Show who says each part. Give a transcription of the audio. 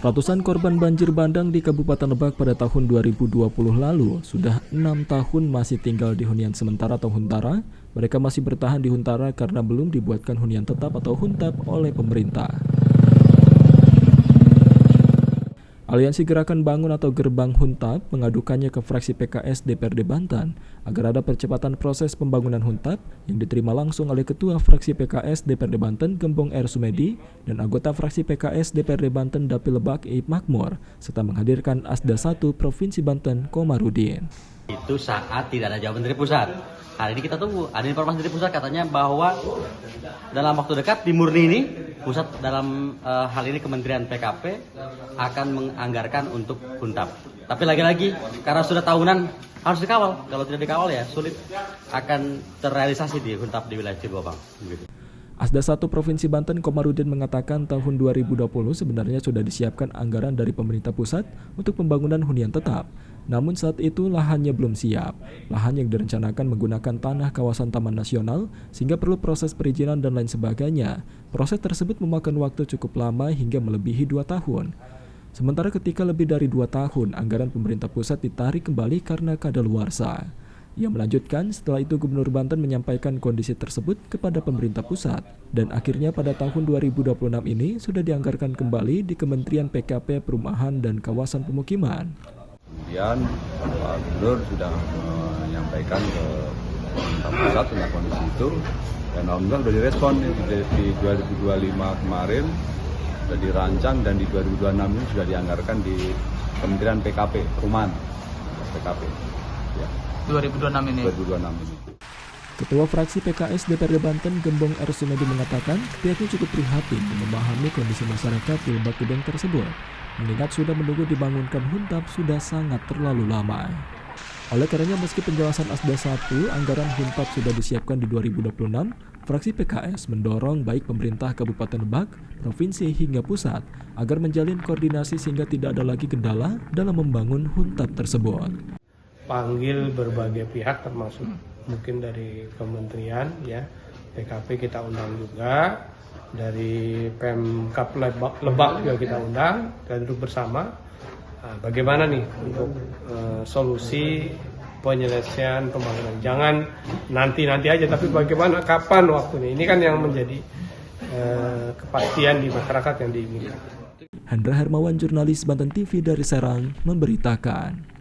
Speaker 1: Ratusan korban banjir bandang di Kabupaten Lebak pada tahun 2020 lalu sudah 6 tahun masih tinggal di hunian sementara atau huntara. Mereka masih bertahan di huntara karena belum dibuatkan hunian tetap atau huntap oleh pemerintah. Aliansi Gerakan Bangun atau Gerbang Huntap mengadukannya ke fraksi PKS DPRD Banten agar ada percepatan proses pembangunan huntap yang diterima langsung oleh Ketua Fraksi PKS DPRD Banten Gembong R. Sumedi dan anggota fraksi PKS DPRD Banten Dapil Lebak Iip Makmur serta menghadirkan Asda 1 Provinsi Banten Komarudin.
Speaker 2: Itu saat tidak ada jawaban dari pusat. Hari ini kita tunggu, ada informasi dari pusat katanya bahwa dalam waktu dekat di Murni ini, pusat dalam hal ini Kementerian PKP akan menganggarkan untuk huntap. Tapi lagi-lagi karena sudah tahunan harus dikawal. Kalau tidak dikawal ya sulit akan terrealisasi di huntap di wilayah Cibubang. Begitu.
Speaker 1: Asda 1 Provinsi Banten Komarudin mengatakan tahun 2020 sebenarnya sudah disiapkan anggaran dari pemerintah pusat untuk pembangunan hunian tetap. Namun saat itu lahannya belum siap. Lahan yang direncanakan menggunakan tanah kawasan Taman Nasional sehingga perlu proses perizinan dan lain sebagainya. Proses tersebut memakan waktu cukup lama hingga melebihi 2 tahun. Sementara ketika lebih dari 2 tahun, anggaran pemerintah pusat ditarik kembali karena kadaluarsa. Ia melanjutkan, setelah itu Gubernur Banten menyampaikan kondisi tersebut kepada pemerintah pusat. Dan akhirnya pada tahun 2026 ini sudah dianggarkan kembali di Kementerian PKP Perumahan dan Kawasan Pemukiman.
Speaker 3: Kemudian Pak Gubernur sudah menyampaikan ke pemerintah pusat tentang kondisi itu. Dan alhamdulillah sudah direspon di 2025 kemarin, sudah dirancang dan di 2026 ini sudah dianggarkan di Kementerian PKP Perumahan PKP. Ya.
Speaker 4: 2026 ini.
Speaker 1: Ketua Fraksi PKS DPRD Banten Gembong R. Sumedi mengatakan pihaknya cukup prihatin dan memahami kondisi masyarakat di Lebak Gedong tersebut, mengingat sudah menunggu dibangunkan huntap sudah sangat terlalu lama. Oleh karenanya meski penjelasan Asda 1 anggaran huntap sudah disiapkan di 2026, fraksi PKS mendorong baik pemerintah Kabupaten Lebak, provinsi hingga pusat agar menjalin koordinasi sehingga tidak ada lagi kendala dalam membangun huntap tersebut.
Speaker 5: Panggil berbagai pihak termasuk mungkin dari kementerian ya, PKP kita undang juga, dari Pemkab Lebak juga kita undang dan duduk bersama bagaimana nih untuk solusi penyelesaian pembangunan. Jangan nanti aja, tapi bagaimana kapan waktunya. Ini kan yang menjadi kepastian di masyarakat yang diinginkan.
Speaker 1: Hendra Hermawan, jurnalis Banten TV dari Serang, memberitakan.